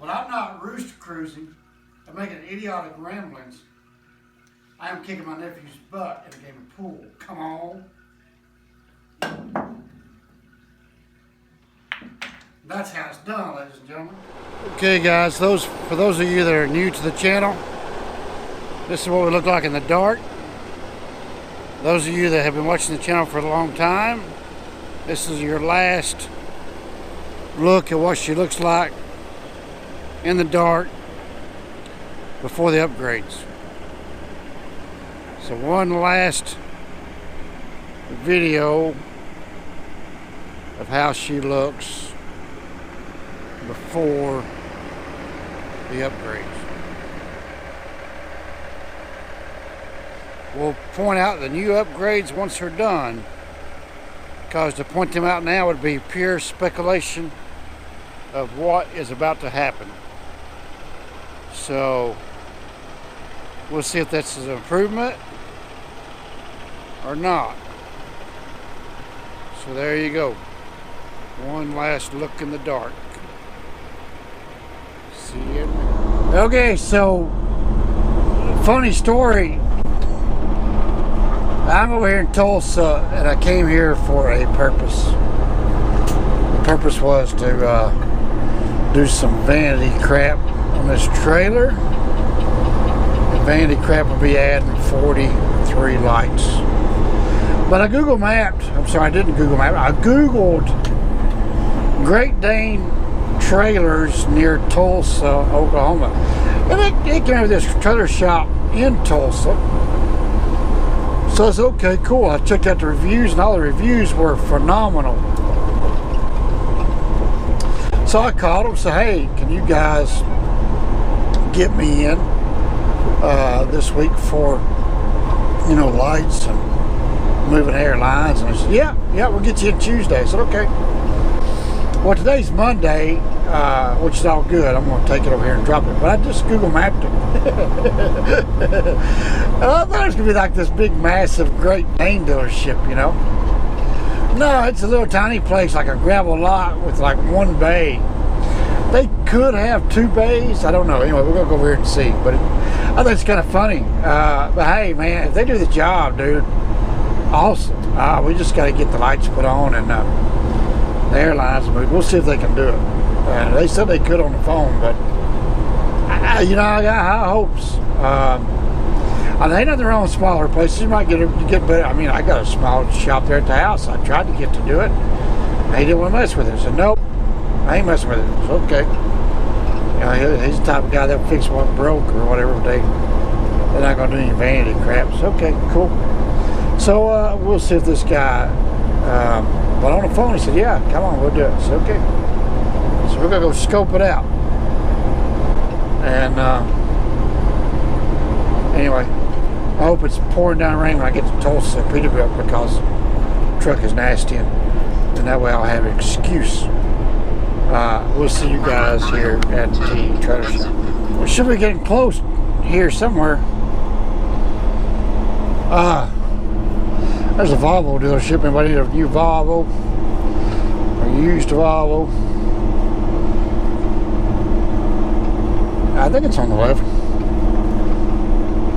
But I'm not rooster cruising and making idiotic ramblings. I am kicking my nephew's butt in a game of pool. Come on. That's how it's done, ladies and gentlemen. Okay guys, for those of you that are new to the channel, this is what we look like in the dark. Those of you that have been watching the channel for a long time, this is your last look at what she looks like in the dark before the upgrades. So one last video of how she looks before the upgrades. We'll point out the new upgrades once they're done, because to point them out now would be pure speculation of what is about to happen. So we'll see if that's an improvement or not. So there you go. One last look in the dark. See you. Okay, so funny story. I'm over here in Tulsa and I came here for a purpose. The purpose was to do some vanity crap on this trailer. The vanity crap will be adding 43 lights. But I Google mapped, I'm sorry, I didn't Google map, I Googled Great Dane trailers near Tulsa, Oklahoma. And it came with this trailer shop in Tulsa. So I said, okay, cool. I checked out the reviews and all the reviews were phenomenal. So I called them and said, hey, can you guys get me in this week for, you know, lights and moving airlines? And I said, yeah, we'll get you in Tuesday. I said, okay. Well, today's Monday, which is all good. I'm going to take it over here and drop it. But I just Google mapped it. And I thought it was going to be like this big, massive, Great Dane dealership, you know. No, it's a little tiny place, like a gravel lot with like one bay. They could have 2 bays. I don't know. Anyway, we're going to go over here and see. But I think it's kind of funny. But hey, man, if they do the job, dude, awesome. We just got to get the lights put on and the airlines moved. We'll see if they can do it. They said they could on the phone, but you know, I got high hopes. Ain't nothing wrong with smaller places. You might get better. I mean, I got a small shop there at the house. I tried to get to do it. They didn't want to mess with it. I said, nope, I ain't messing with it. It's okay. You know, he's the type of guy that'll fix what broke or whatever. They're not going to do any vanity crap. It's okay, cool. So we'll see if this guy. But on the phone, he said, yeah, come on, we'll do it. I said, okay. So we're going to go scope it out. And anyway, I hope it's pouring down rain when I get to Tulsa, Peterbilt, because the truck is nasty, and that way I'll have an excuse. We'll see you guys here at the trailer shop. We should be getting close here somewhere. There's a Volvo dealership. Anybody need a new Volvo or used Volvo? I think it's on the left.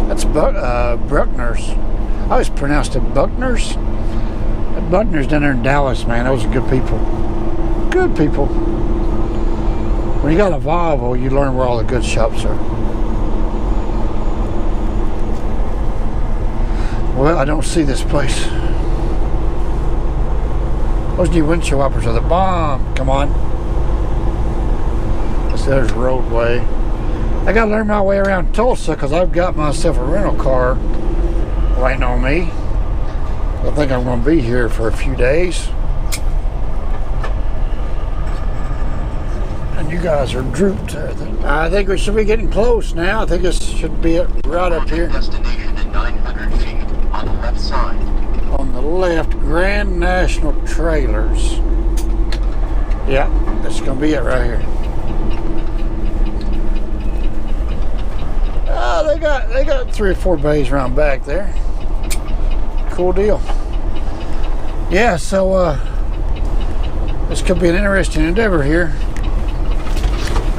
That's Bruckner's. I always pronounced it Buckner's. Buckner's down there in Dallas, man. Those are good people. Good people. When you got a Volvo, you learn where all the good shops are. Well, I don't see this place. Those new windshield wipers are the bomb. Come on. There's roadway. I gotta learn my way around Tulsa because I've got myself a rental car waiting on me. I think I'm gonna be here for a few days. And you guys are drooped. I think we should be getting close now. I think this should be it right up here. Destination in 900 feet on the left side. On the left, Grand National Trailers. Yeah, that's gonna be it right here. They got 3 or 4 bays around back there. Cool deal. Yeah, so this could be an interesting endeavor here.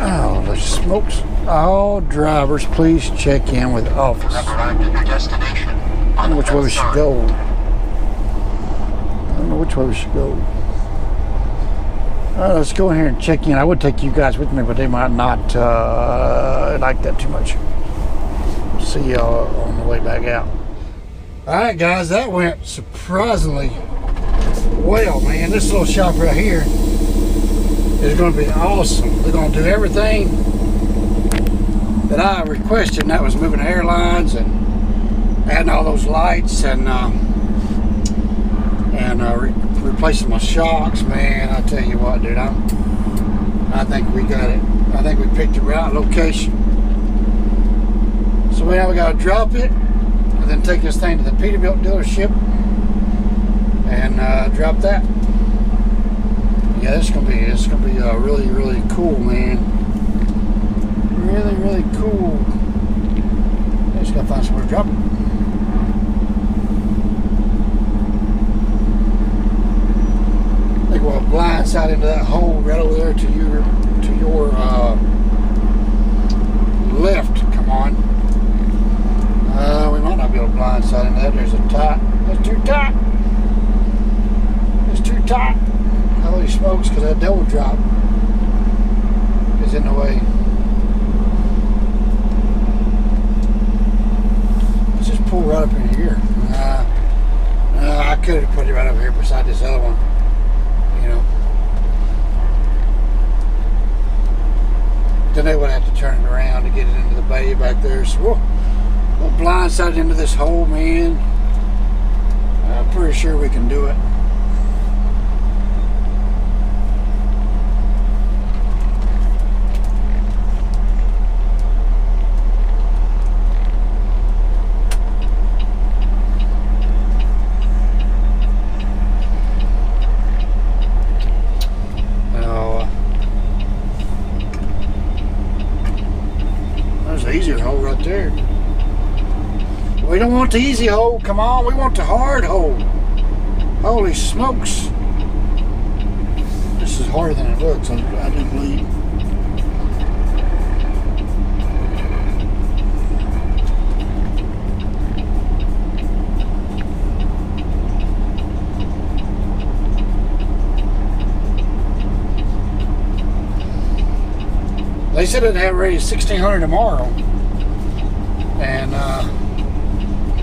Oh, let's smokes. All drivers, please check in with office. You have arrived at your destination. I don't know which way we should go. I don't know which way we should go. All right, let's go in here and check in. I would take you guys with me, but they might not like that too much. See y'all on the way back out. All right, guys, that went surprisingly well, man. This little shop right here is going to be awesome. They're going to do everything that I requested, and that was moving the airlines and adding all those lights and replacing my shocks. Man, I tell you what, dude, I think we got it. I think we picked the right location. So now we got to drop it and then take this thing to the Peterbilt dealership and drop that. Yeah, it's gonna be really, really cool, man. Really, really cool. I just gotta find somewhere to drop it. I think we'll blindside into that hole right over there to your left. Come on. We might not be able to blindside into that. There's a tight. That's too tight. It's too tight. Holy smokes, because that double drop is in the way. Let's just pull right up in here. I could have put it right over here beside this other one. You know. Then they would have to turn it around to get it into the bay back there. So we'll blindside into this hole, man. I'm pretty sure we can do it. Easier hole right there. We don't want the easy hole. Come on, we want the hard hole. Holy smokes. This is harder than it looks, I do believe. They said it'd have ready 1,600 tomorrow. And,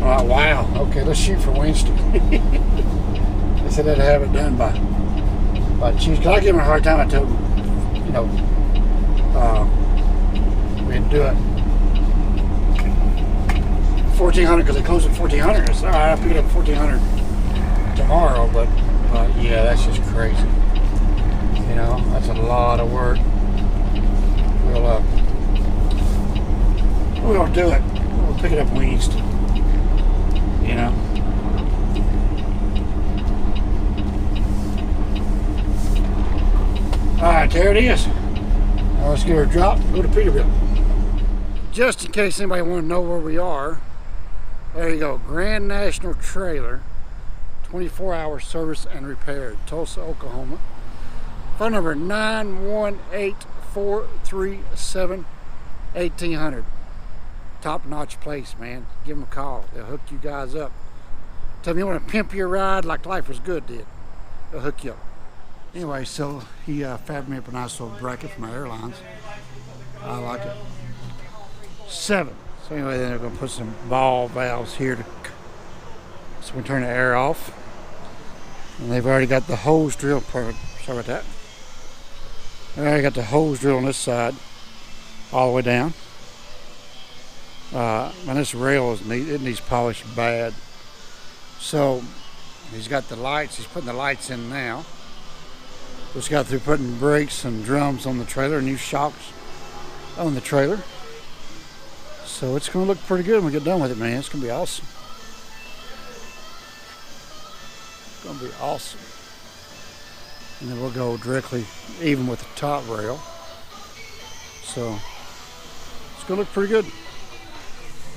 oh, wow. Okay, let's shoot for Wednesday. They said they'd have it done by Tuesday. I give them a hard time. I told them, you know, we'd do it 1,400 because they close at 1,400. It's all right, I'll pick it up 1,400 tomorrow. But yeah, that's just crazy. You know, that's a lot of work. We'll do it. We'll pick it up Wednesday. You know. Alright, there it is. Now let's get her dropped and go to Peterbilt. Just in case anybody want to know where we are, there you go. Grand National Trailer, 24-hour service and repair, Tulsa, Oklahoma. Phone number 918-437-1800. Top-notch place, man. Give them a call. They'll hook you guys up. Tell them you want to pimp your ride like Life Was Good did. They'll hook you up. Anyway, so he fabbed me up a nice little bracket for my airlines. I like it. 7. So anyway, then they're going to put some ball valves here so we turn the air off. And they've already got the hose drill. Sorry about that. They already got the hose drill on this side all the way down. And this rail it needs polished bad. So he's got the lights. He's putting the lights in now. Just got through putting brakes and drums on the trailer, new shocks on the trailer. So it's going to look pretty good when we get done with it, man. It's going to be awesome. It's going to be awesome. And then we'll go directly even with the top rail. So it's going to look pretty good.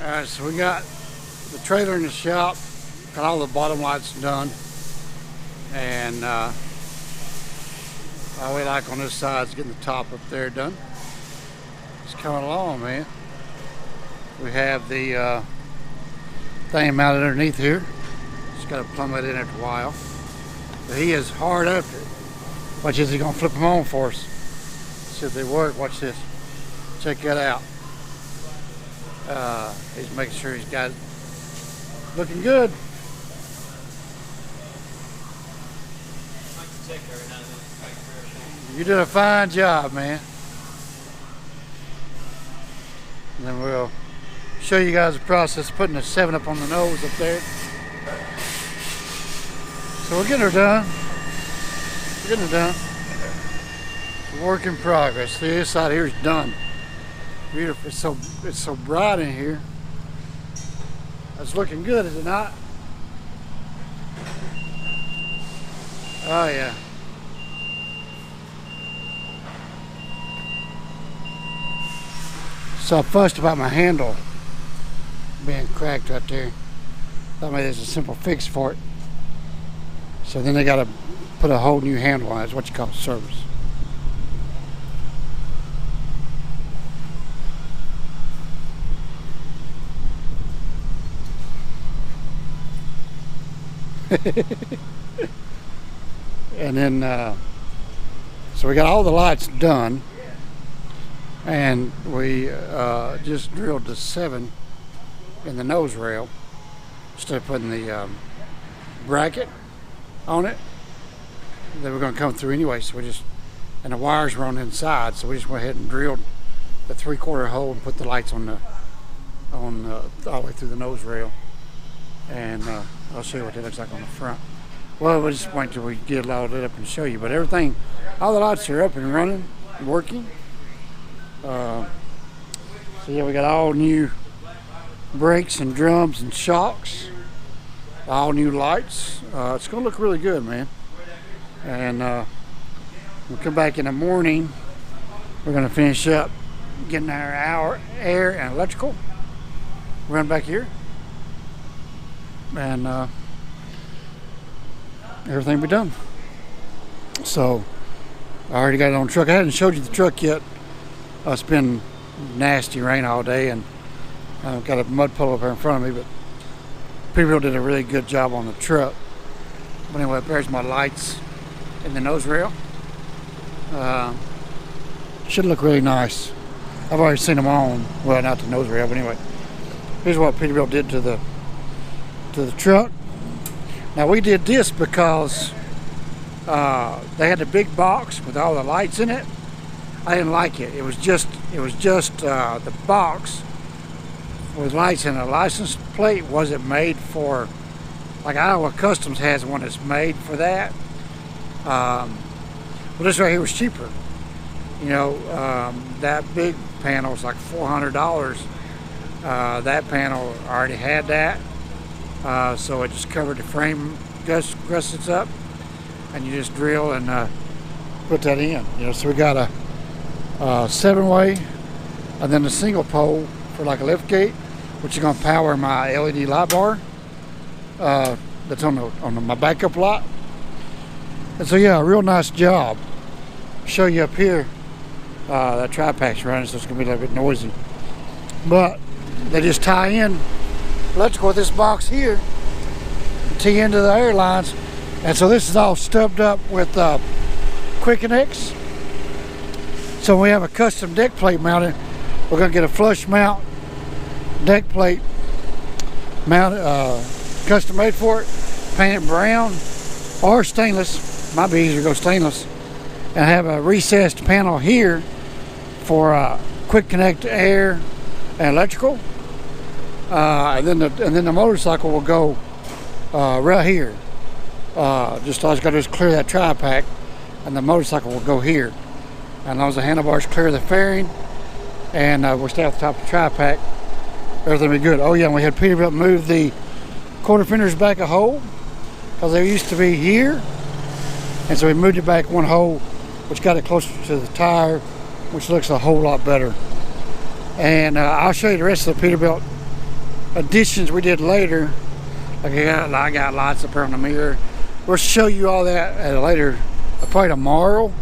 Alright, so we got the trailer in the shop, got all the bottom lights done, and all we like on this side is getting the top up there done. It's coming along, man. We have the thing mounted underneath here. Just got to plumb it in after a while. But he is hard up it. Watch this, he's gonna flip them on for us. See if they work. Watch this. Check that out. He's making sure he's got it looking good. You did a fine job, man. And then we'll show you guys the process of putting the 7-up on the nose up there. So we're getting her done. We're getting her done. It's a work in progress. The other side here is done. Beautiful. It's so bright in here. It's looking good, is it not? Oh yeah. So I fussed about my handle being cracked right there. Thought maybe there's a simple fix for it. So then they got to put a whole new handle on it. It's what you call service. And then so we got all the lights done, and we just drilled the 7 in the nose rail instead of putting the bracket on it. They were going to come through anyway, so and the wires were on the inside, so we just went ahead and drilled the 3/4 hole and put the lights on all the way through the nose rail. And I'll show you what it looks like on the front. Well, we'll just wait till we get it all lit up and show you. But everything, all the lights are up and running, working. So yeah, we got all new brakes and drums and shocks, all new lights. It's gonna look really good, man. And we'll come back in the morning. We're gonna finish up getting our air and electrical. Run back here. And everything be done. So I already got it on the truck. I hadn't showed you the truck yet. It's been nasty rain all day, and I've got a mud puddle up here in front of me, but Peterbilt did a really good job on the truck. But anyway, there's my lights in the nose rail. Should look really nice. I've already seen them on. Well, not the nose rail, but anyway. Here's what Peterbilt did to the truck. Now we did this because they had the big box with all the lights in it. I didn't like it. It was just the box with lights, and the license plate wasn't made for, like Iowa Customs has one that's made for that. Well, this right here was cheaper. You know, that big panel is like $400. That panel already had that. So it just covered the frame gussets up, and you just drill and put that in. You know, so we got a 7-way, and then a single pole for like a lift gate, which is going to power my LED light bar that's on my backup lot. And so yeah, a real nice job. Show you up here. That tri-pack's running, so it's going to be a little bit noisy, but they just tie in electrical with this box here, tee into the air lines, and so this is all stubbed up with quick connects. So we have a custom deck plate mounted. We're going to get a flush mount deck plate mounted, custom made for it, painted brown or stainless. Might be easier to go stainless, and have a recessed panel here for quick connect air and electrical. And then the motorcycle will go right here. Just all I got to do is clear that tri-pack, and the motorcycle will go here. And as long as the handlebars clear the fairing, and we'll stay off the top of the tri-pack, everything will be good. Oh yeah, and we had Peterbilt move the quarter fenders back a hole, because they used to be here, and so we moved it back one hole, which got it closer to the tire, which looks a whole lot better. And I'll show you the rest of the Peterbilt additions we did later. Like I got lights up here on the mirror. We'll show you all that at a later, probably tomorrow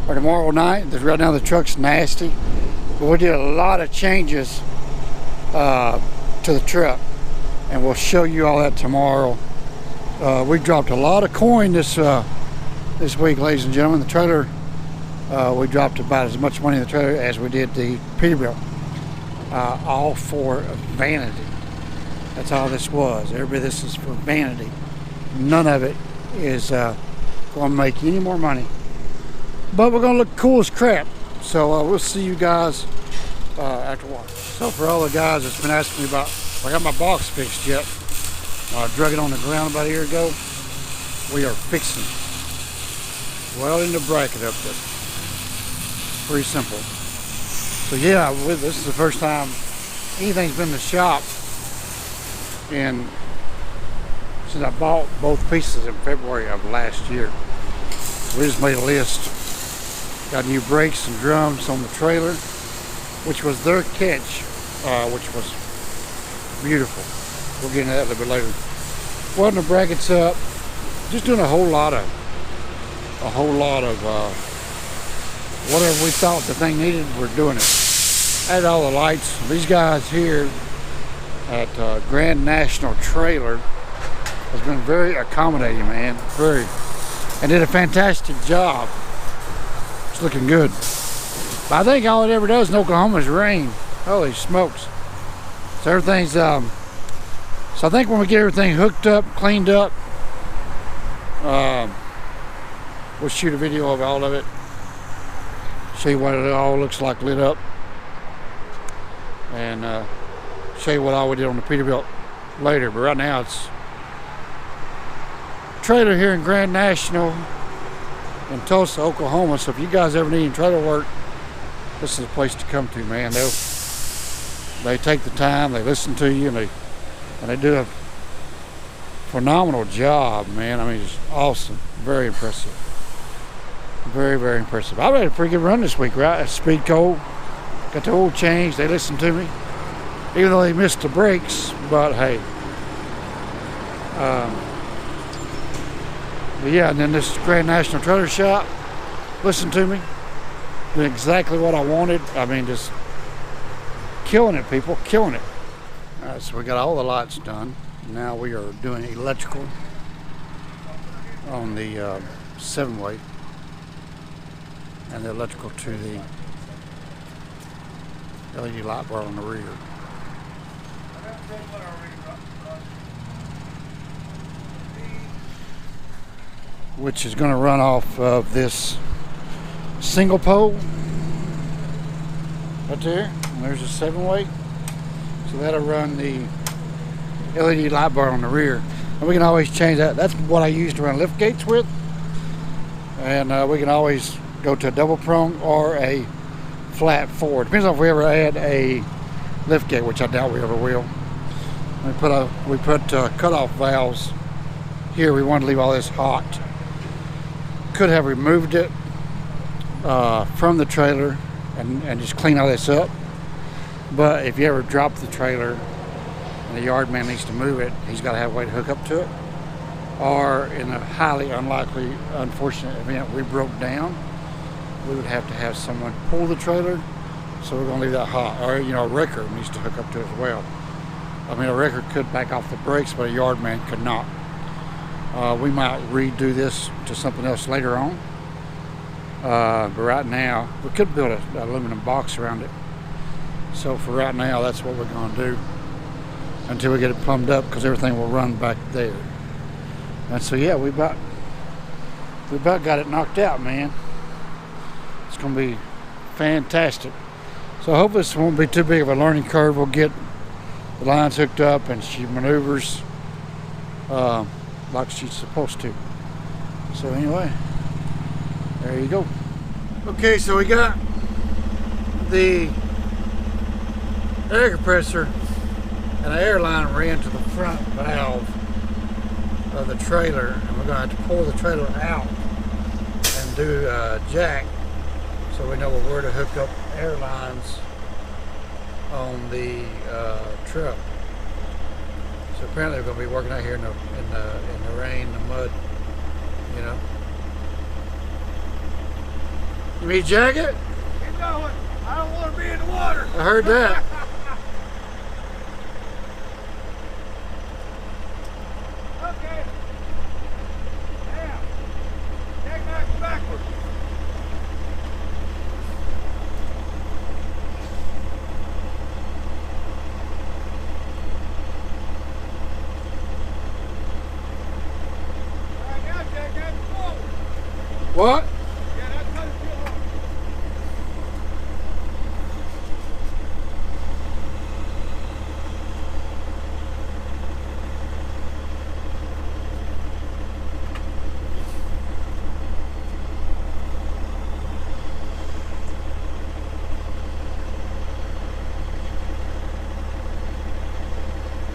or tomorrow night. Right now the truck's nasty. But we did a lot of changes to the truck, and we'll show you all that tomorrow. We dropped a lot of coin this week, ladies and gentlemen. The trailer, we dropped about as much money in the trailer as we did the Peterbilt. All for vanity. That's all this was. Everybody, this is for vanity. None of it is going to make any more money. But we're going to look cool as crap. So we'll see you guys after a while. So for all the guys that's been asking me about, I got my box fixed yet. I drug it on the ground about a year ago. We are fixing it. Welding the bracket up there. Pretty simple. So yeah, this is the first time anything's been in the shop since I bought both pieces in February of last year. We just made a list. Got new brakes and drums on the trailer, which was their catch, which was beautiful. We'll get into that a little bit later. Welding the brackets up, just doing a whole lot of whatever we thought the thing needed, we're doing it. Added all the lights. These guys here at Grand National Trailer has been very accommodating, man. Very, and did a fantastic job. It's looking good. But I think all it ever does in Oklahoma is rain. Holy smokes. So everything's so I think when we get everything hooked up, cleaned up, we'll shoot a video of all of it. Show you what it all looks like lit up. And show you what all we did on the Peterbilt later. But right now it's trailer here in Grand National in Tulsa, Oklahoma. So if you guys ever need any trailer work, this is a place to come to, man. They take the time, they listen to you, and they do a phenomenal job, man. I mean, it's awesome. Very impressive. Very, very impressive. I had a pretty good run this week, right? Speed cold. Got the oil changed. They listened to me. Even though they missed the brakes. But hey. But yeah, and then this Grand National Trailer Shop listened to me. Doing exactly what I wanted. I mean, just killing it, people. Killing it. Alright, so we got all the lights done. Now we are doing electrical on the 7-way. And the electrical to the LED light bar on the rear. Which is going to run off of this single pole right there. And there's a 7-way. So that'll run the LED light bar on the rear. And we can always change that. That's what I used to run lift gates with. And we can always go to a double prong or a flat forward. Depends on if we ever add a lift gate, which I doubt we ever will. We put cutoff valves here. We wanted to leave all this hot. Could have removed it from the trailer and just clean all this up. But if you ever drop the trailer and the yard man needs to move it, he's got to have a way to hook up to it. Or in a highly unlikely, unfortunate event we broke down, we would have to have someone pull the trailer. So we're going to leave that hot. Or, you know, a wrecker needs to hook up to it as well. I mean, a wrecker could back off the brakes, but a yard man could not. We might redo this to something else later on. But right now, we could build an aluminum box around it. So for right now, that's what we're going to do until we get it plumbed up, because everything will run back there. And so yeah, we about got it knocked out, man. It's going to be fantastic. So I hope this won't be too big of a learning curve. We'll get the lines hooked up and she maneuvers like she's supposed to. So anyway, there you go. Okay, so we got the air compressor and the air line ran to the front valve of the trailer, and we're going to have to pull the trailer out and do a jack so we know where to hook up air lines on the truck. So apparently we're going to be working out here in the rain, the mud, you know. You need a jacket? Keep going. I don't want to be in the water. I heard that. Okay. Now, jackknife backwards. All right, now jackknife forward. What? Yeah, that's how you feel hard.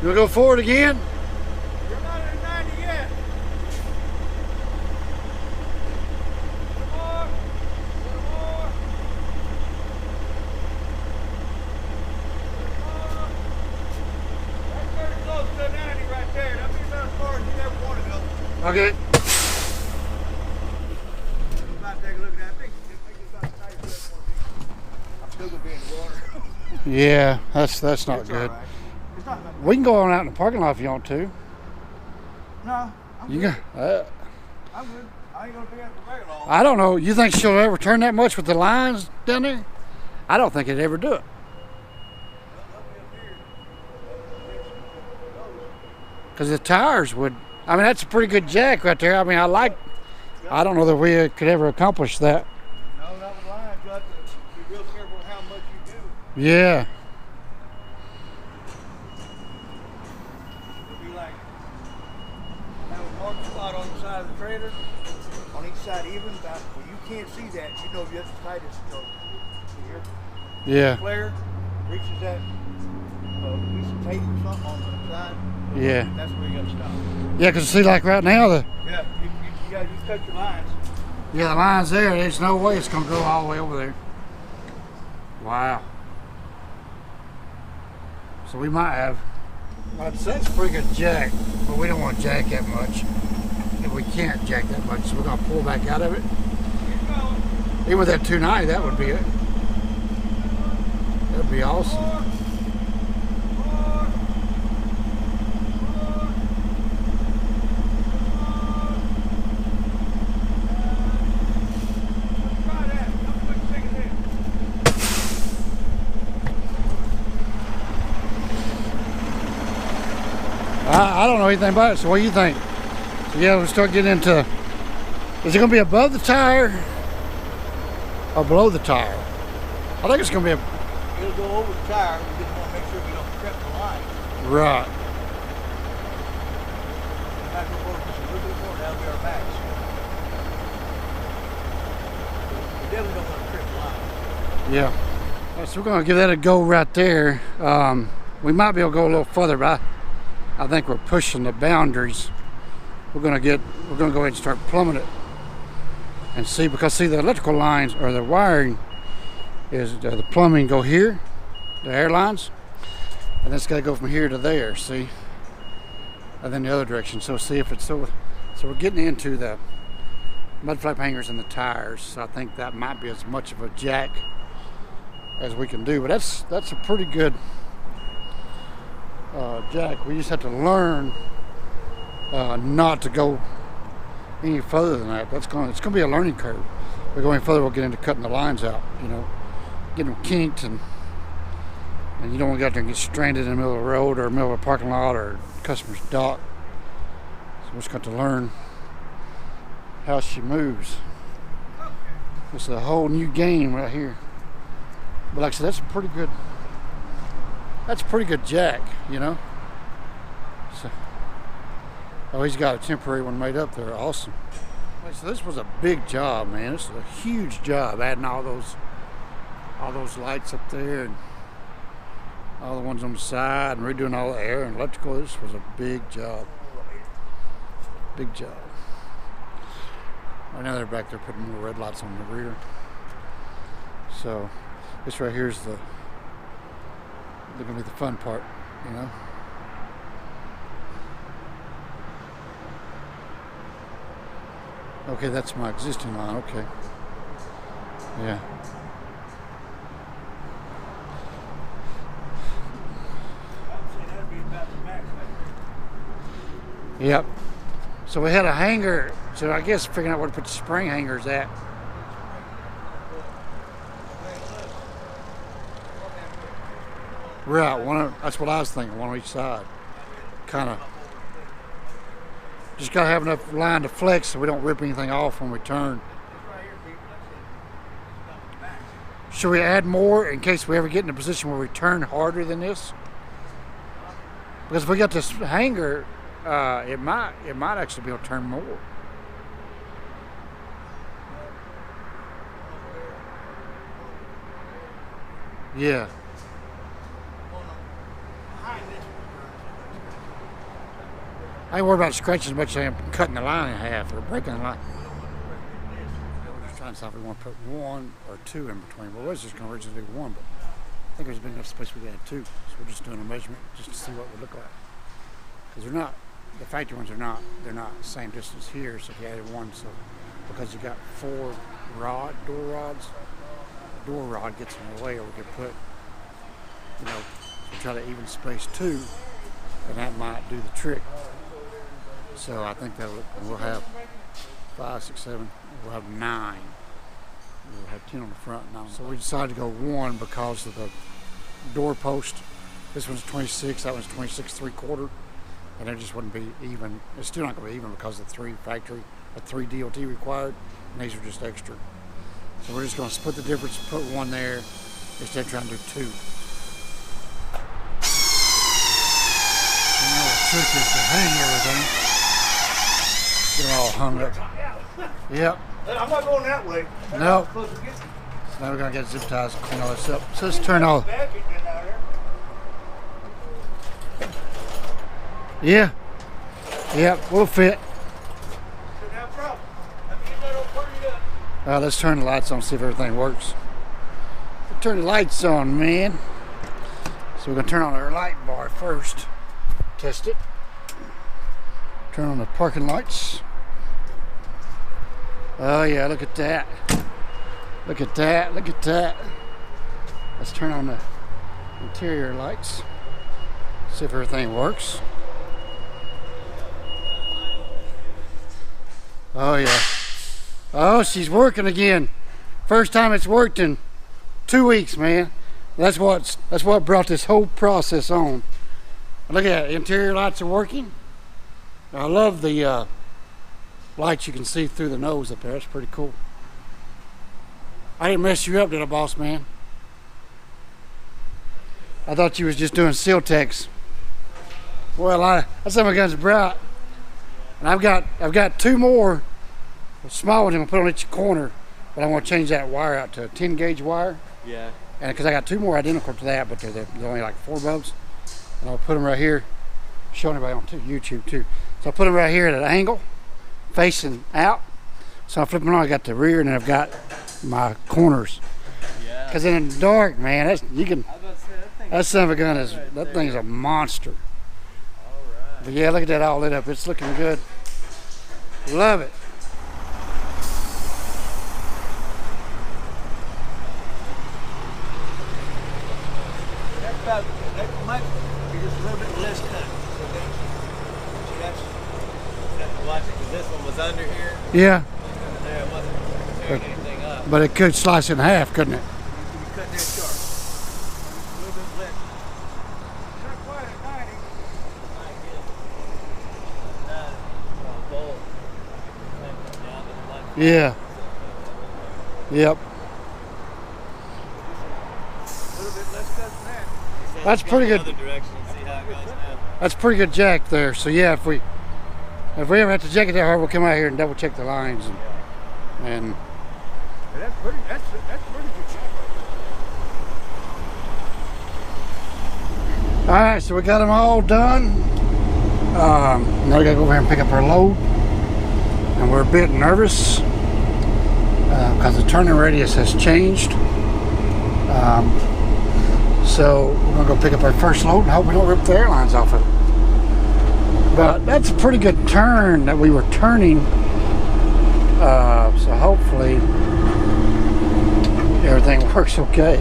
You wanna go forward again? You're not at 90 yet. Some more. Some more. Some more. That's very close to 90 right there. That'll be about as far as you ever want to go. Okay. About to take a look at that. I think it's about 90 minutes more feet. I'm still going to be in the water. Yeah, that's not It's good. all right. It's not that We can go on out in the parking lot if you want to. No, I'm You good. can. I'm good. I ain't going to be out for very long. I don't know. You think she'll ever turn that much with the lines down there? I don't think it'd ever do it. Because the tires would. I mean, that's a pretty good jack right there. I mean, I don't know that we could ever accomplish that. No, not with lines. You have to be real careful how much you do. Yeah. It'll be like have a mark spot on the side of the trailer, on each side even. About well, you can't see that. You know just as tight as so your Yeah. flare reaches that piece of tape or something on the side. Yeah. That's where you got to stop. Yeah, because see, like right now, Yeah, you cut your lines. the line's there. There's no way it's going to go all the way over there. Wow. So we might have. I'd say it's a pretty good jack, but we don't want to jack that much. If we can't jack that much, so we're going to pull back out of it. Keep going. Even with that 290, that would be it. That'd be awesome. More. Try that. Come quick, stick it in. I don't know anything about it, so what do you think? So yeah, we'll start getting into, is it going to be above the tire or below the tire? I think it's going to be It'll go over the tire. We just want to make sure we don't trip the line. right. If I go forward just a little bit more, that'll be our max. We definitely don't want to trip the line. Yeah. All right, so we're going to give that a go right there. We might be able to go a little further, but I think we're pushing the boundaries. We're going to go ahead and start plumbing it and see, because see the electrical lines or the wiring is the plumbing go here, the air lines, and it's got to go from here to there, see, and then the other direction. So see if it's so we're getting into the mud flap hangers and the tires. So I think that might be as much of a jack as we can do, but that's a pretty good jack. We just have to learn not to go any further than that. It's going to be a learning curve. We're going further, we'll get into cutting the lines out, you know, getting them kinked, and you don't want to go out there and get stranded in the middle of the road or the middle of a parking lot or customer's dock. So we're just going to learn how she moves. It's a whole new game right here. But like I said, that's a pretty good jack, you know. So, oh, he's got a temporary one made up there. Awesome. So this was a big job, man. This is a huge job, adding all those lights up there and all the ones on the side and redoing all the air and electrical. This was a big job. Big job. Right now they're back there putting more red lights on the rear. So this right here is gonna be the fun part, you know. Okay, that's my existing line. Okay. Yeah. Yep. So we had a hanger. So I guess figuring out where to put the spring hangers at. Right. That's what I was thinking. One on each side. Kind of. Just gotta have enough line to flex so we don't rip anything off when we turn. Should we add more in case we ever get in a position where we turn harder than this? Because if we got this hanger, it might actually be able to turn more. Yeah. I ain't worried about scratching as much as I am cutting the line in half or breaking the line. We're just trying to decide if we want to put 1 or 2 in between. Well, I was just going to originally do 1, but I think there's been enough space we could add 2. So we're just doing a measurement just to see what it would look like. Because they're not, the factory ones are not, they're not the same distance here. So if you added 1, so because you got 4 door rods, the door rod gets in the way, or we could put, so we try to even space 2, and that might do the trick. So I think we'll have 5, 6, 7, we'll have 9. We'll have 10 on the front now. So we decided to go 1 because of the door post. This one's 26, that one's 26 3/4, and it just wouldn't be even. It's still not going to be even because of the 3 factory, the 3 DOT required, and these are just extra. So we're just going to split the difference, put 1 there instead of trying to do 2. And now the trick is to hang everything. Get them all hung up. Yep. I'm not going that way. No. So now we're going to get zip ties and clean all this up. So let's turn all. Yeah. Yep, we'll fit. Let's turn the lights on, see if everything works. Turn the lights on, man. So we're going to turn on our light bar first. Test it. Turn on the parking lights. Oh yeah, look at that. Look at that, look at that. Let's turn on the interior lights. See if everything works. Oh yeah. Oh, she's working again. First time it's worked in 2 weeks, man. That's what brought this whole process on. Look at that, interior lights are working. I love the lights you can see through the nose up there. That's pretty cool. I didn't mess you up, did I, boss man? I thought you was just doing seal techs. Well, that's how my gun's bright. And I've got 2 more small ones I'm gonna put on each corner, but I want to change that wire out to a 10 gauge wire. Yeah. And because I got 2 more identical to that, but they're only like 4 bulbs. And I'll put them right here. Show anybody on YouTube too. So I put them right here at an angle, facing out. So I flip them on. I got the rear, and then I've got my corners. Yeah. Because in the dark, man, you can. I was about to say, That son of a gun is right that there. thing's a monster. All right. But yeah, look at that all lit up. It's looking good. Love it. That might be just a little bit less cut. See, that's Watch it, because this one was under here. Yeah, And there it wasn't tearing anything up. but it could slice in half, couldn't it? you can cut that sharp. A little bit less. Not quite as tiny. Might get that bolt. Down to the left. Yeah. Yep. A little bit less cut than that. So That's let's pretty go good. The other direction and see how it goes now. That's pretty good jack there. So yeah, if we ever have to jack it that hard, we'll come out here and double check the lines and But that's pretty good shot. all right. So we got them all done. Now we gotta go over here and pick up our load, and we're a bit nervous because the turning radius has changed. So we're gonna go pick up our first load and hope we don't rip the airlines off of it. But that's a pretty good turn that we were turning. So hopefully everything works okay,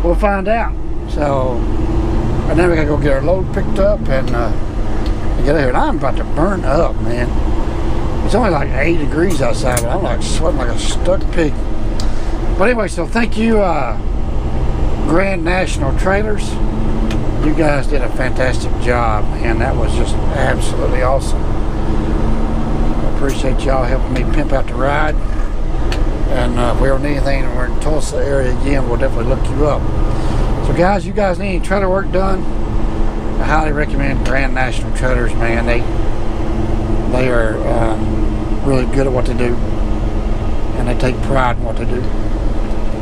We'll find out. So, and then we gotta go get our load picked up and to get out here. And I'm about to burn up, man. It's only like 80 degrees outside, but I'm like sweating like a stuck pig. But anyway, so thank you, Grand National Trailers. You guys did a fantastic job, and that was just absolutely awesome. I appreciate y'all helping me pimp out the ride. And if we ever need anything and we're in Tulsa area again, we'll definitely look you up. So guys, you guys need any trailer work done, I highly recommend Grand National Trailers, man. They are really good at what they do, and they take pride in what they do.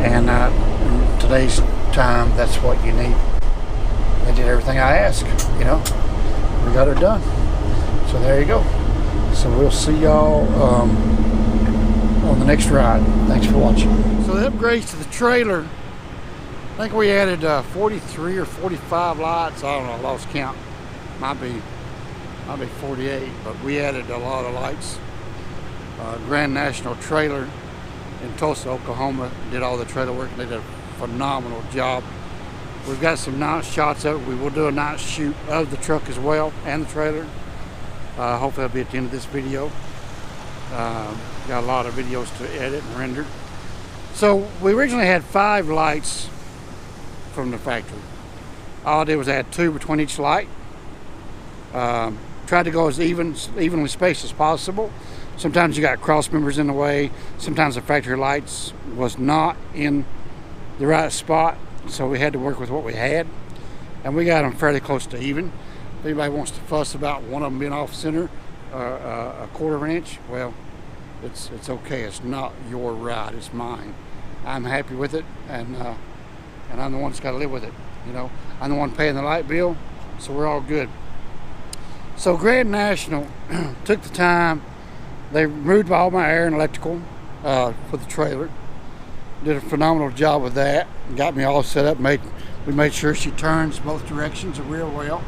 And in today's time, that's what you need. They did everything I asked, you know. We got her done. So there you go. So we'll see y'all on the next ride. Thanks for watching. So the upgrades to the trailer, I think we added 43 or 45 lights. I don't know, I lost count. Might be 48, but we added a lot of lights. Grand National Trailer in Tulsa, Oklahoma did all the trailer work, and they did a phenomenal job. We've got some nice shots of it. We will do a nice shoot of the truck as well, and the trailer. Hopefully that'll be at the end of this video. Got a lot of videos to edit and render. So we originally had 5 lights from the factory. All I did was add 2 between each light. Tried to go as evenly spaced as possible. Sometimes you got cross members in the way. Sometimes the factory lights was not in the right spot, so we had to work with what we had, and we got them fairly close to even. If anybody wants to fuss about one of them being off center, a 1/4 inch, well, it's okay. It's not your ride, it's mine. I'm happy with it, and I'm the one that's got to live with it. You know, I'm the one paying the light bill, so we're all good. So Grand National took the time. They removed all my air and electrical for the trailer. Did a phenomenal job with that. Got me all set up. We made sure she turns both directions real well.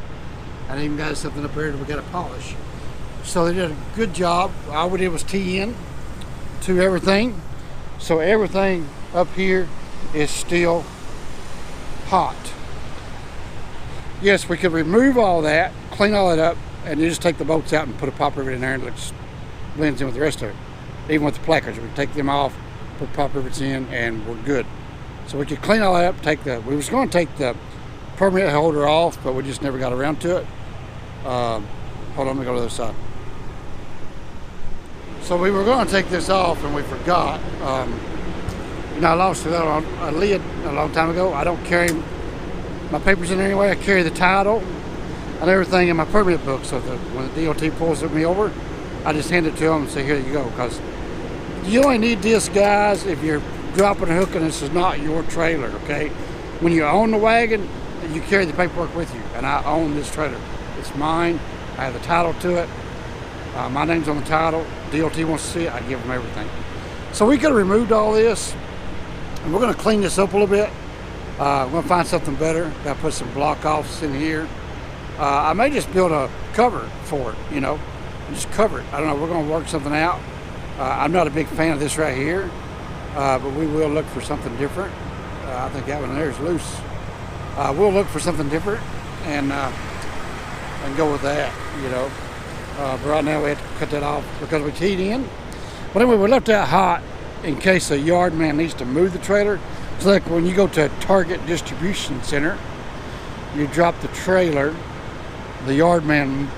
And even got something up here that we got to polish. So they did a good job. All we did was tee in to everything. So everything up here is still hot. Yes, we could remove all that, clean all that up, and you just take the bolts out and put a pop rivet in there, and it just blends in with the rest of it. Even with the placards, we can take them off, put pop rivets in, and we're good. So we could clean all that up. We was going to take the permit holder off, but we just never got around to it. Hold on, let me go to the other side. So we were going to take this off, and we forgot. You know, I lost a lid a long time ago. I don't carry my papers in there anyway. I carry the title and everything in my permit book. So when the DOT pulls me over, I just hand it to them and say, here you go. Because you only need this, guys, if you're dropping a hook and this is not your trailer, okay? When you own the wagon, you carry the paperwork with you. And I own this trailer. It's mine. I have the title to it. My name's on the title. DOT wants to see it, I give them everything. So we could have removed all this, and we're going to clean this up a little bit. We're going to find something better. Got to put some block offs in here. I may just build a cover for it, you know, just cover it. I don't know. We're going to work something out. I'm not a big fan of this right here, but we will look for something different. I think that one there is loose. We'll look for something different and go with that, you know. But right now we have to cut that off because we teed in. But anyway, we left that hot in case a yard man needs to move the trailer. It's like when you go to a Target distribution center, you drop the trailer, the yard man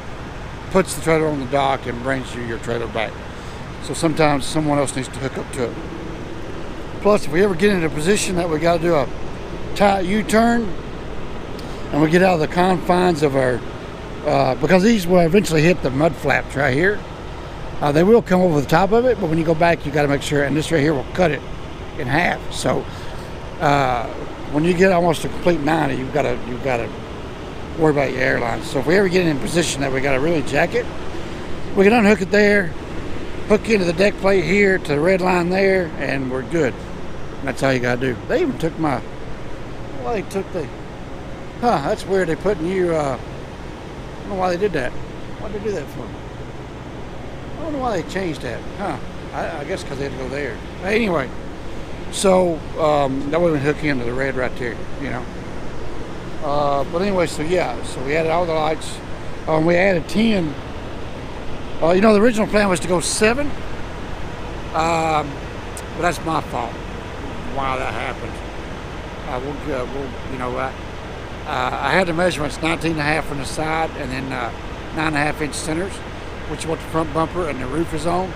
puts the trailer on the dock and brings you your trailer back. So sometimes someone else needs to hook up to it. Plus, if we ever get into a position that we got to do a tight U-turn and we get out of the confines of our because these will eventually hit the mud flaps right here. They will come over the top of it, but when you go back, you got to make sure, and this right here will cut it in half. So when you get almost a complete 90, you've got to worry about your airlines. So if we ever get in a position that we got to really jack it, we can unhook it there, hook into the deck plate here to the red line there, and we're good. And that's all you got to do. They even took my, well, they took the, that's weird. They putting you, I don't know why they did that. Why did they do that for? I don't know why they changed that. I guess because they had to go there. Anyway, so that would have been hooking into the red right there, you know. But anyway, so yeah, so we added all the lights. We added 10. You know, the original plan was to go 7. But that's my fault. Why that happened. I had the measurements 19.5 from the side and then 9.5-inch centers, which is what the front bumper and the roof is on.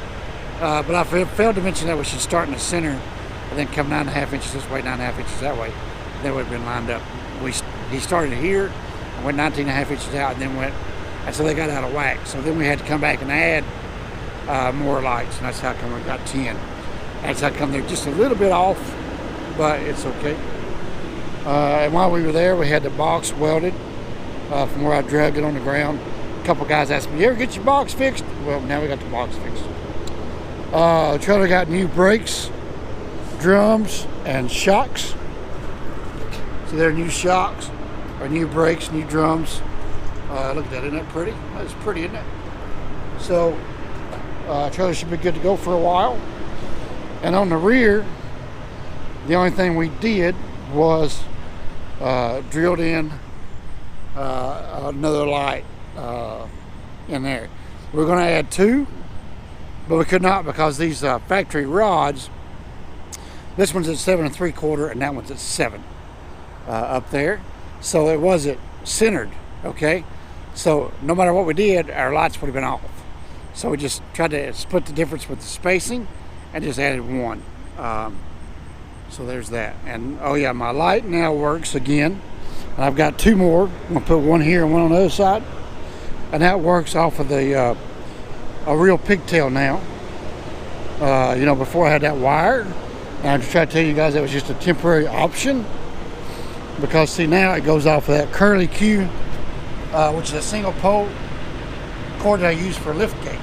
But I failed to mention that we should start in the center and then come 9.5 inches this way, 9.5 inches that way. That would have been lined up. He started here and went 19.5 inches out and then went, and so they got out of whack. So then we had to come back and add more lights, and that's how come we got 10. That's how come they're just a little bit off, but it's okay. And while we were there, we had the box welded from where I dragged it on the ground. A couple guys asked me, "You ever get your box fixed?" Well, now we got the box fixed. The trailer got new brakes, drums, and shocks. So they're new shocks, or new brakes, new drums. Look at that, isn't that pretty? That's pretty, isn't it? So, trailer should be good to go for a while. And on the rear, the only thing we did was drilled in another light in there. We're going to add 2, but we could not because these factory rods, this one's at 7 3/4 and that one's at 7 up there. So it wasn't centered, okay? So no matter what we did, our lights would have been off. So we just tried to split the difference with the spacing and just added 1. So there's that. And oh yeah, my light now works again. And I've got 2 more. I'm gonna put 1 here and 1 on the other side. And that works off of the a real pigtail now. You know, before I had that wire. And I just try to tell you guys that was just a temporary option. Because see, now it goes off of that curly Q, which is a single pole cord that I use for lift gate.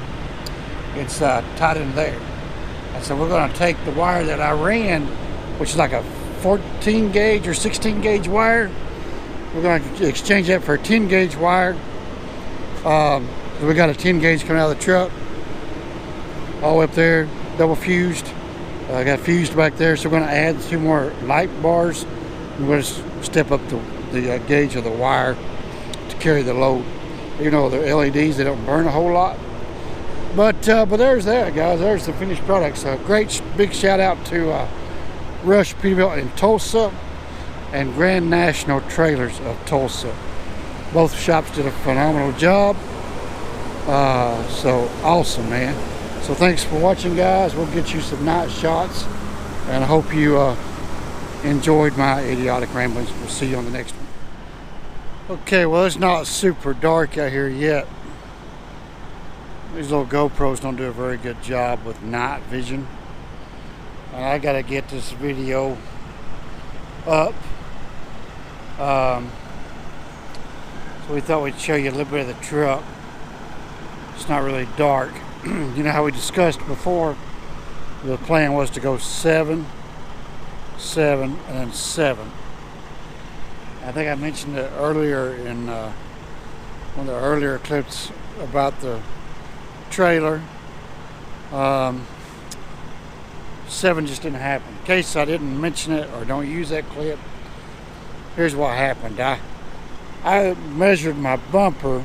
It's tied in there. And so we're gonna take the wire that I ran, which is like a 14 gauge or 16 gauge wire. We're going to exchange that for a 10 gauge wire. We got a 10 gauge coming out of the truck, all the way up there, double fused. I got fused back there, so we're going to add 2 more light bars. We're going to step up the gauge of the wire to carry the load. You know, the LEDs, they don't burn a whole lot. But there's that, guys. There's the finished product. So great big shout out to Rush Peterbilt in Tulsa and Grand National Trailers of Tulsa. Both shops did a phenomenal job. So awesome, man. So thanks for watching, guys. We'll get you some night shots, and I hope you enjoyed my idiotic ramblings. We'll see you on the next one. Okay, well, it's not super dark out here yet. These little GoPros don't do a very good job with night vision. And I gotta get this video up. So we thought we'd show you a little bit of the truck. It's not really dark. You know how we discussed before, the plan was to go 7, 7, and then 7. I think I mentioned it earlier in one of the earlier clips about the trailer. 7 just didn't happen. In case I didn't mention it or don't use that clip, here's what happened. I measured my bumper.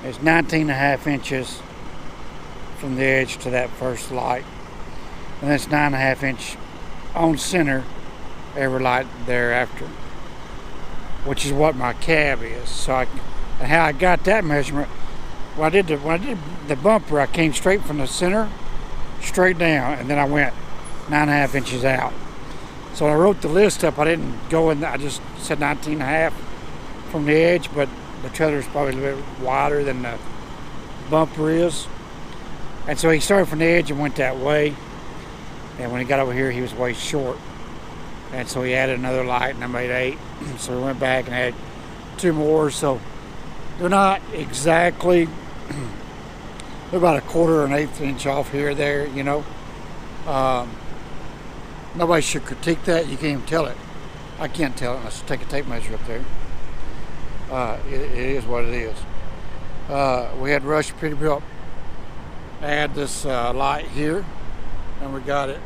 It's 19.5 inches from the edge to that first light, and that's 9.5 inch on center every light thereafter, which is what my cab is. So and how I got that measurement, when I did the bumper, I came straight from the center straight down, and then I went 9.5 inches out. So when I wrote the list up, I didn't go in, I just said 19.5 from the edge, but the trailer is probably a little bit wider than the bumper is. And so he started from the edge and went that way, and when he got over here, he was way short. And so he added another light, and I made 8. So we went back and added 2 more. So they're not exactly, they're about 1/4 or 1/8 inch off here or there, you know. Nobody should critique that. You can't even tell it. I can't tell it unless you take a tape measure up there. It is what it is. We had Rush Peterbilt add this light here, and we got it.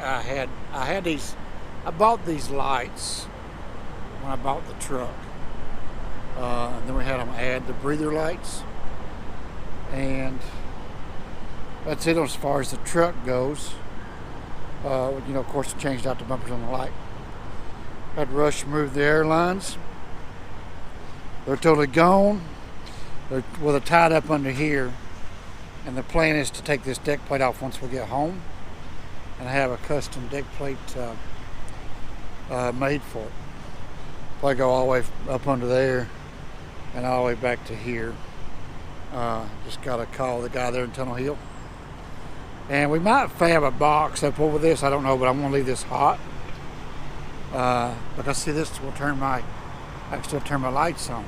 I had these. I bought these lights when I bought the truck, And then we had them add the breather lights. And that's it as far as the truck goes. Of course, changed out the bumpers on the light. Had Rush move the airlines. They're totally gone. They're tied up under here. And the plan is to take this deck plate off once we get home and have a custom deck plate made for it. Probably go all the way up under there and all the way back to here. Just got to call the guy there in Tunnel Hill. And we might fab a box up over this, I don't know, but I'm going to leave this hot. Because see, this will I can still turn my lights on.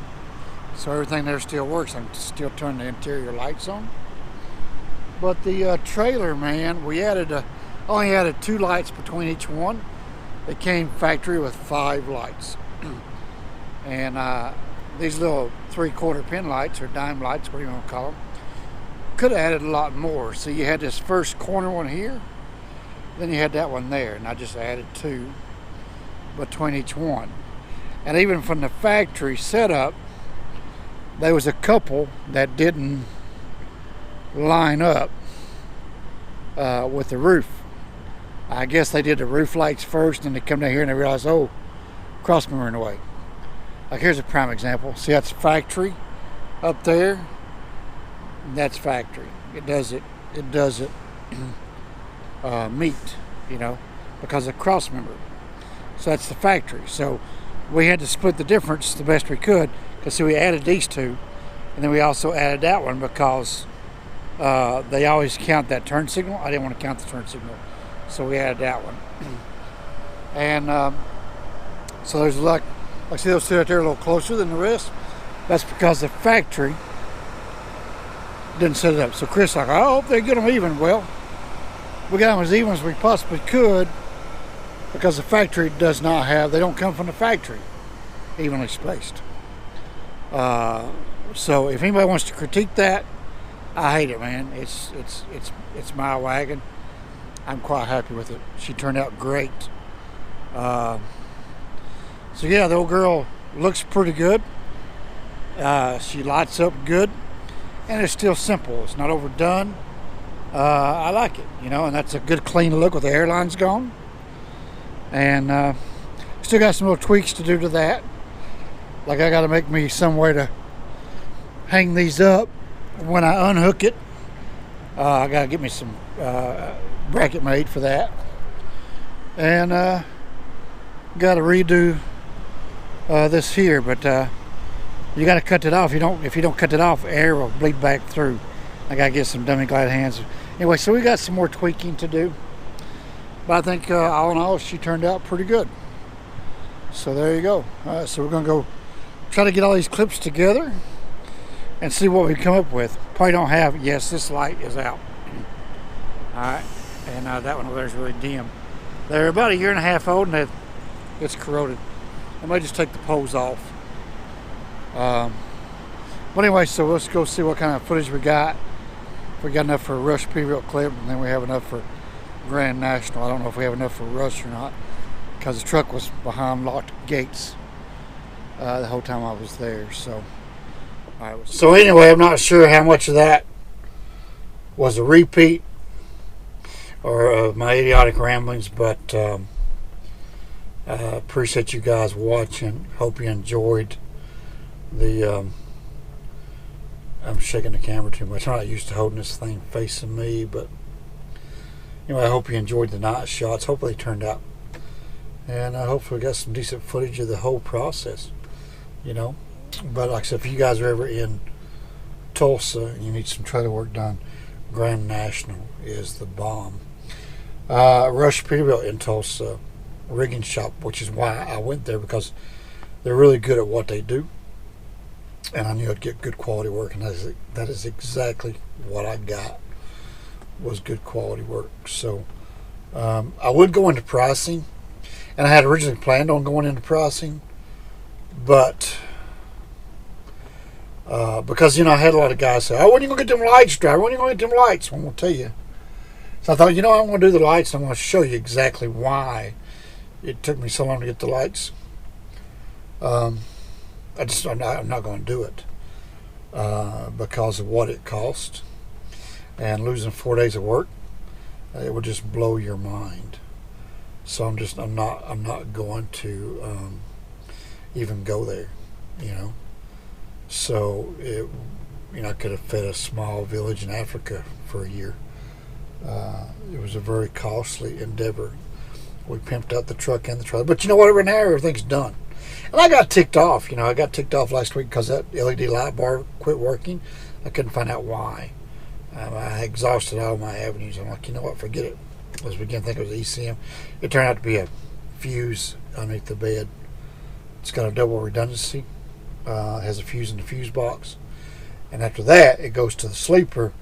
So everything there still works. I can still turn the interior lights on. But the trailer, man, we only added 2 lights between each one. It came factory with 5 lights. And these little 3/4 pin lights, or dime lights, what do you want to call them, could have added a lot more. So you had this first corner one here, then you had that one there, and I just added 2 between each one. And even from the factory setup, there was a couple that didn't line up with the roof. I guess they did the roof lights first, and they come down here and they realized, oh, cross member in the way. Like, here's a prime example. See, that's factory up there. That's factory. It does it meet, because of cross member. So that's the factory. So we had to split the difference the best we could, because see, we added these 2, and then we also added that one because they always count that turn signal. I didn't want to count the turn signal, so we added that one. And so there's I see those 2 right there a little closer than the rest. That's because the factory didn't set it up. So Chris I hope they get them even. Well, we got them as even as we possibly could, because the factory does not have, they don't come from the factory evenly spaced. So if anybody wants to critique that, I hate it, man. It's my wagon. I'm quite happy with it. She turned out great. So yeah, the old girl looks pretty good. She lights up good, and it's still simple. It's not overdone. I like it, and that's a good clean look with the airlines gone. And still got some little tweaks to do to that. Like, I got to make me some way to hang these up when I unhook it. I got to get me some bracket made for that. And got to redo this here, but you got to cut it off. If you don't cut it off, air will bleed back through. I got to get some dummy glide hands. Anyway, so we got some more tweaking to do. But I think all in all, she turned out pretty good. So there you go. So we're going to go try to get all these clips together and see what we come up with. Probably don't have, yes, this light is out. Alright, and that one over there is really dim. They're about 1.5 years old, and it's corroded. I might just take the poles off. But anyway, so let's go see what kind of footage we got. If we got enough for a Rush Peterbilt clip, and then we have enough for Grand National. I don't know if we have enough for Rush or not, because the truck was behind locked gates the whole time I was there. So, so anyway, I'm not sure how much of that was a repeat or my idiotic ramblings, but I appreciate you guys watching. Hope you enjoyed the I'm shaking the camera too much. I'm not used to holding this thing facing me, but anyway, I hope you enjoyed the night shots. Hopefully they turned out, and I hopefully got some decent footage of the whole process, but like I said, if you guys are ever in Tulsa and you need some trailer work done, Grand National is the bomb. Rush Peterbilt in Tulsa rigging shop, which is why I went there, because they're really good at what they do, and I knew I'd get good quality work, and that is exactly what I got, was good quality work. So I would go into pricing, and I had originally planned on going into pricing, but because I had a lot of guys say, oh, when are you going to get them lights, driver? When are you going to get them lights? Well, I'm going to tell you. So I thought, I'm going to do the lights, and I'm going to show you exactly why it took me so long to get the lights. I'm not going to do it because of what it cost, and losing 4 days of work, it would just blow your mind. So I'm not going to even go there, you know. So I could have fed a small village in Africa for a year. It was a very costly endeavor. We pimped out the truck and the trailer, but you know what? Right now everything's done. And I got ticked off. I got ticked off last week because that LED light bar quit working. I couldn't find out why. I exhausted all my avenues. I'm like, you know what? Forget it. I was beginning to think it was ECM. It turned out to be a fuse underneath the bed. It's got a double redundancy. It has a fuse in the fuse box. And after that, it goes to the sleeper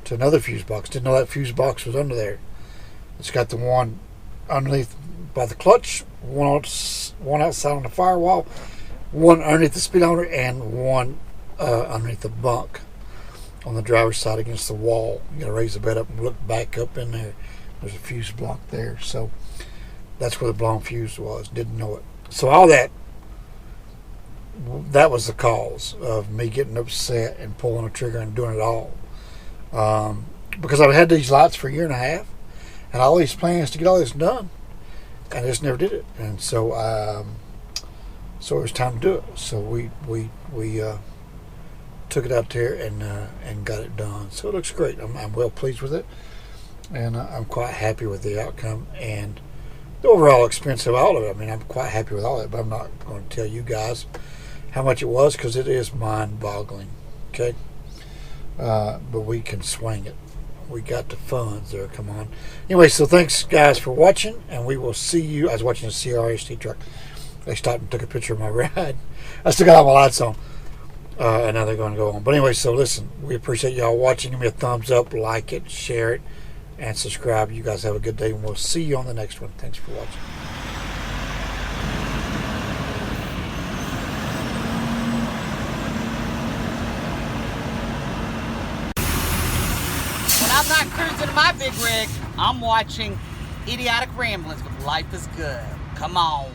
to another fuse box. Didn't know that fuse box was under there. It's got the one underneath by the clutch, one outside on the firewall, one underneath the speedometer, and one underneath the bunk on the driver's side against the wall. You got to raise the bed up and look back up in there. There's a fuse block there. So that's where the blown fuse was. Didn't know it. So all that was the cause of me getting upset and pulling a trigger and doing it all. Because I've had these lights for a year and a half, and all these plans to get all this done, and I just never did it. And so it was time to do it. So we took it out there and got it done. So it looks great. I'm well pleased with it, and I'm quite happy with the outcome and the overall experience of all of it. I mean, I'm quite happy with all of it, but I'm not going to tell you guys how much it was because it is mind-boggling. Okay, but we can swing it. We got the funds there. Come on. Anyway, so thanks guys for watching, and we will see you. I was watching a CRST truck. They stopped and took a picture of my ride. I still got all my lights on, and now they're going to go on. But anyway, so listen, we appreciate y'all watching. Give me a thumbs up, like it, share it, and subscribe. You guys have a good day, and we'll see you on the next one. Thanks for watching. I'm not cruising in my big rig. I'm watching Idiotic Ramblings with Life is Good. Come on.